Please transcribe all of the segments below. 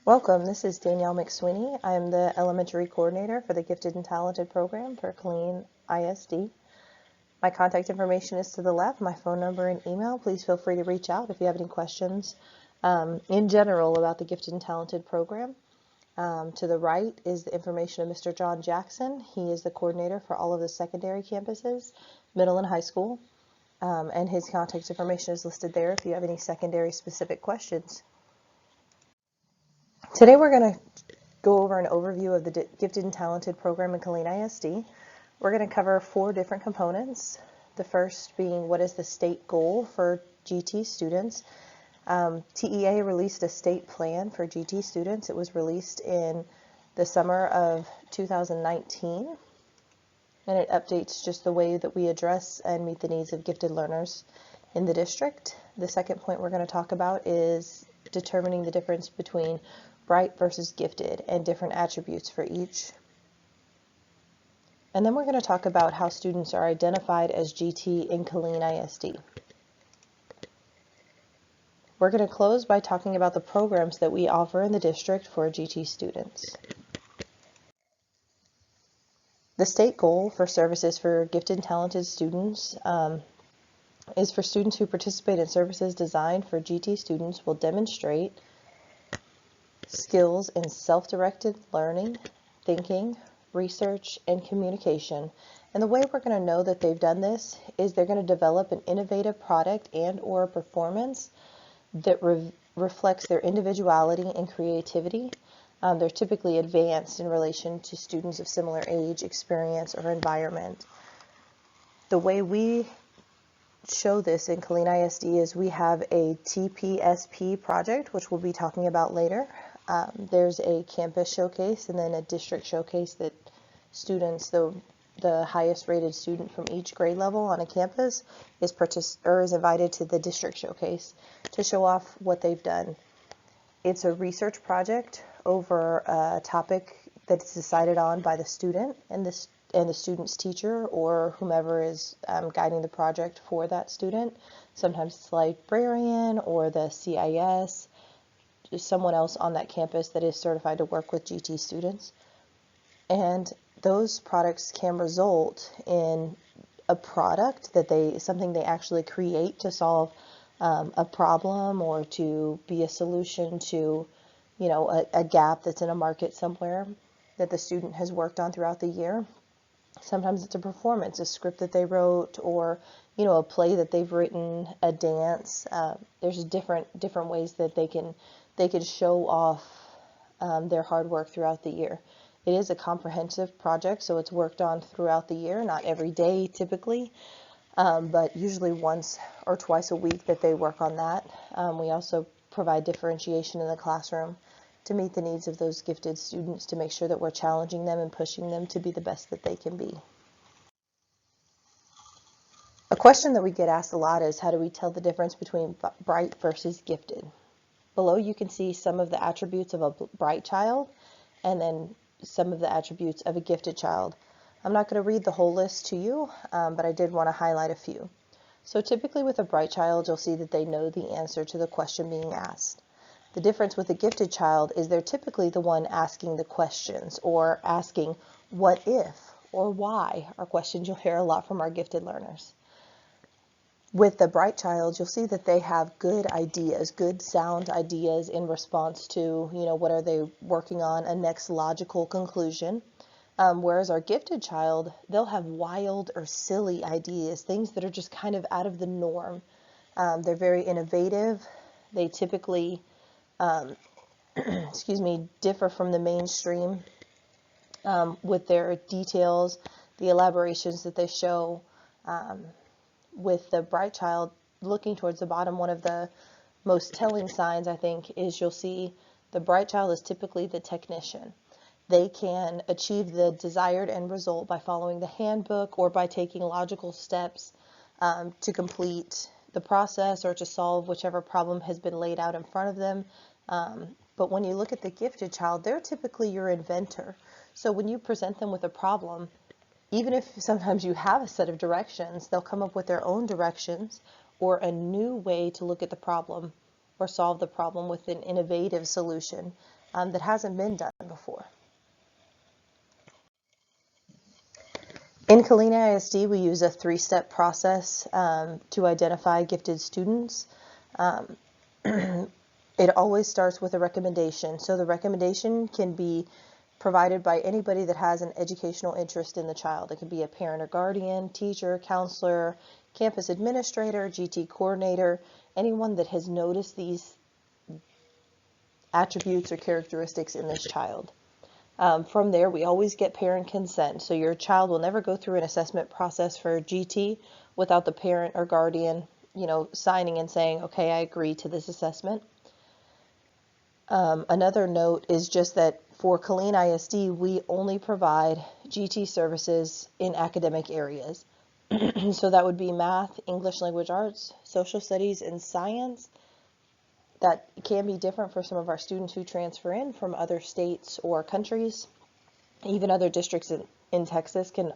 Welcome, this is Danielle McSweeney. I am the Elementary Coordinator for the Gifted and Talented program for Killeen ISD. My contact information is to the left, my phone number and email. Please feel free to reach out if you have any questions in general about the Gifted and Talented program. To the right is the information of Mr. John Jackson. He is the coordinator for all of the secondary campuses, middle and high school, and his contact information is listed there if you have any secondary specific questions. Today we're going to go over an overview of the Gifted and Talented program in Killeen ISD. We're going to cover 4 different components. The first being what is the state goal for GT students. TEA released a state plan for GT students. It was released in the summer of 2019, and it updates just the way that we address and meet the needs of gifted learners in the district. The second point we're going to talk about is determining the difference between bright versus gifted and different attributes for each. And then we're going to talk about how students are identified as GT in Killeen ISD. We're going to close by talking about the programs that we offer in the district for GT students. The state goal for services for gifted and talented students is for students who participate in services designed for GT students will demonstrate skills in self-directed learning, thinking, research, and communication. And the way we're going to know that they've done this is they're going to develop an innovative product and or performance that reflects their individuality and creativity. They're typically advanced in relation to students of similar age, experience, or environment. The way we show this in Killeen ISD is we have a TPSP project, which we'll be talking about later. There's a campus showcase and then a district showcase that students, the highest rated student from each grade level on a campus is invited to the district showcase to show off what they've done. It's a research project over a topic that's decided on by the student and the student's teacher or whomever is guiding the project for that student. Sometimes it's the librarian or the CIS, just someone else on that campus that is certified to work with GT students. And those products can result in a product that something they actually create to solve a problem or to be a solution to, a gap that's in a market somewhere that the student has worked on throughout the year. Sometimes it's a performance, a script that they wrote, or a play that they've written, a dance. There's different ways that they can show off their hard work throughout the year. It is a comprehensive project, so it's worked on throughout the year, not every day typically, but usually once or twice a week that they work on that. We also provide differentiation in the classroom to meet the needs of those gifted students, to make sure that we're challenging them and pushing them to be the best that they can be. A question that we get asked a lot is, how do we tell the difference between bright versus gifted? Below you can see some of the attributes of a bright child and then some of the attributes of a gifted child. I'm not going to read the whole list to you, but I did want to highlight a few. So typically with a bright child, you'll see that they know the answer to the question being asked. The difference with a gifted child is they're typically the one asking the questions or asking what if or why are questions you'll hear a lot from our gifted learners. With the bright child, you'll see that they have good ideas, good sound ideas in response to, what are they working on, a next logical conclusion. Whereas our gifted child, they'll have wild or silly ideas, things that are just kind of out of the norm. They're very innovative. They typically, differ from the mainstream with their details, the elaborations that they show. With the bright child, looking towards the bottom, one of the most telling signs, I think, is you'll see the bright child is typically the technician. They can achieve the desired end result by following the handbook or by taking logical steps to complete the process or to solve whichever problem has been laid out in front of them. But when you look at the gifted child, they're typically your inventor. So when you present them with a problem, even if sometimes you have a set of directions, they'll come up with their own directions or a new way to look at the problem or solve the problem with an innovative solution that hasn't been done before. In Kalina ISD, we use a 3-step process to identify gifted students. It always starts with a recommendation. So the recommendation can be provided by anybody that has an educational interest in the child. It could be a parent or guardian, teacher, counselor, campus administrator, GT coordinator, anyone that has noticed these attributes or characteristics in this child. From there, we always get parent consent. So your child will never go through an assessment process for GT without the parent or guardian, signing and saying, okay, I agree to this assessment. Another note is just that for Kalina ISD, we only provide GT services in academic areas. So that would be math, English language arts, social studies, and science. That can be different for some of our students who transfer in from other states or countries. Even other districts in Texas can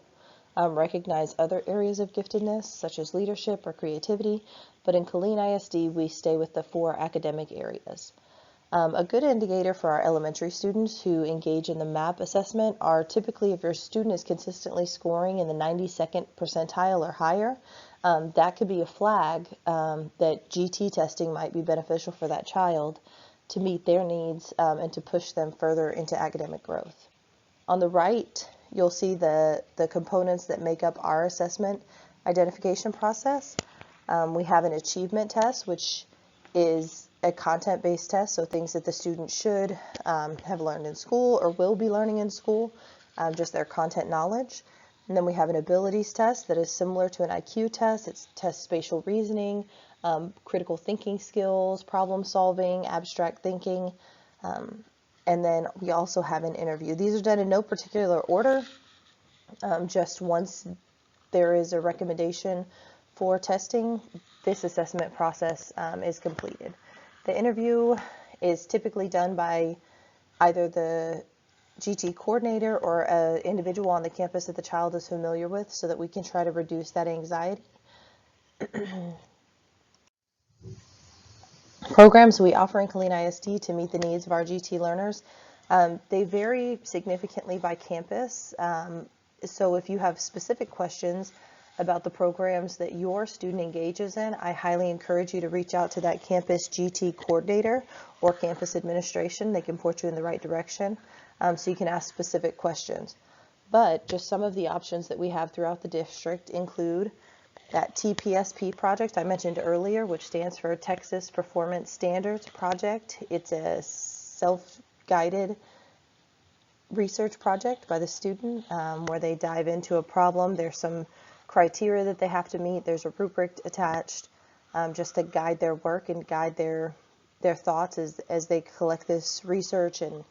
recognize other areas of giftedness, such as leadership or creativity. But in Kalina ISD, we stay with the 4 academic areas. A good indicator for our elementary students who engage in the MAP assessment are typically if your student is consistently scoring in the 92nd percentile or higher. That could be a flag that GT testing might be beneficial for that child to meet their needs and to push them further into academic growth. On the right, you'll see the components that make up our assessment identification process. We have an achievement test, which is a content-based test, so things that the student should have learned in school or will be learning in school, just their content knowledge. And then we have an abilities test that is similar to an IQ test. It tests spatial reasoning, critical thinking skills, problem solving, abstract thinking, and then we also have an interview. These are done in no particular order, just once there is a recommendation for testing, this assessment process is completed. The interview is typically done by either the GT coordinator or an individual on the campus that the child is familiar with so that we can try to reduce that anxiety. Programs we offer in Kalina ISD to meet the needs of our GT learners, they vary significantly by campus. So if you have specific questions about the programs that your student engages in, I highly encourage you to reach out to that campus GT coordinator or campus administration. They can point you in the right direction so you can ask specific questions. But just some of the options that we have throughout the district include that TPSP project I mentioned earlier, which stands for Texas Performance Standards Project. It's a self-guided research project by the student where they dive into a problem. There's some criteria that they have to meet. There's a rubric attached just to guide their work and guide their thoughts as they collect this research. And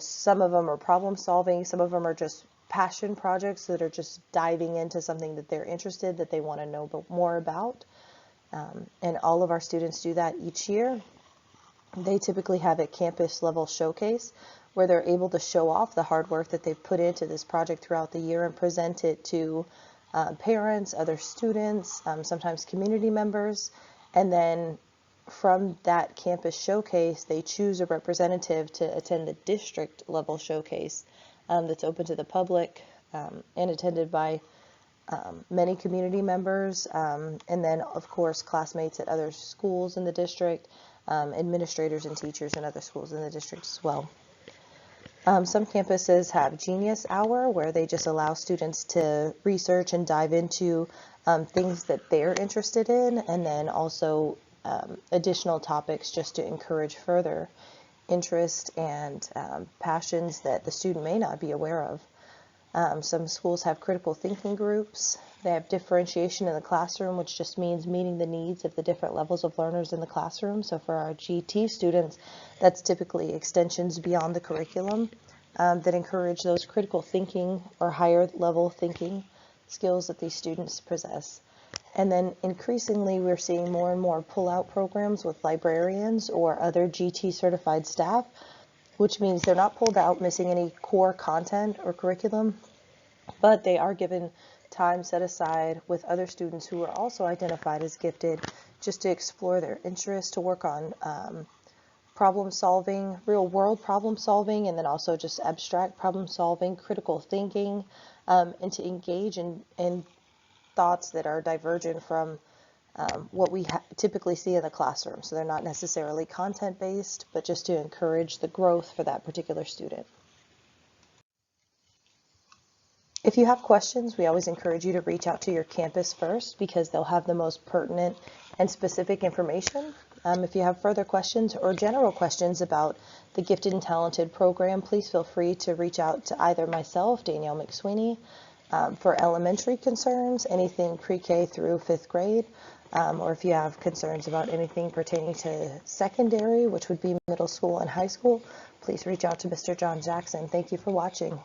some of them are problem solving, some of them are just passion projects that are just diving into something that they're interested, that they want to know more about. And all of our students do that each year. They typically have a campus level showcase where they're able to show off the hard work that they've put into this project throughout the year and present it to parents, other students, sometimes community members. And then from that campus showcase, they choose a representative to attend the district level showcase that's open to the public and attended by many community members, and then of course classmates at other schools in the district, administrators and teachers in other schools in the district as well. Some campuses have Genius Hour where they just allow students to research and dive into things that they're interested in, and then also additional topics just to encourage further interest and passions that the student may not be aware of. Some schools have critical thinking groups. They have differentiation in the classroom, which just means meeting the needs of the different levels of learners in the classroom. So for our GT students, that's typically extensions beyond the curriculum that encourage those critical thinking or higher level thinking skills that these students possess. And then increasingly, we're seeing more and more pull-out programs with librarians or other GT certified staff, which means they're not pulled out missing any core content or curriculum, but they are given time set aside with other students who are also identified as gifted just to explore their interests, to work on problem solving, real world problem solving, and then also just abstract problem solving, critical thinking, and to engage in thoughts that are divergent from what we typically see in the classroom. So they're not necessarily content based, but just to encourage the growth for that particular student. If you have questions, we always encourage you to reach out to your campus first because they'll have the most pertinent and specific information. If you have further questions or general questions about the Gifted and Talented program, please feel free to reach out to either myself, Danielle McSweeney, for elementary concerns, anything pre-K through 5th grade, or if you have concerns about anything pertaining to secondary, which would be middle school and high school, please reach out to Mr. John Jackson. Thank you for watching.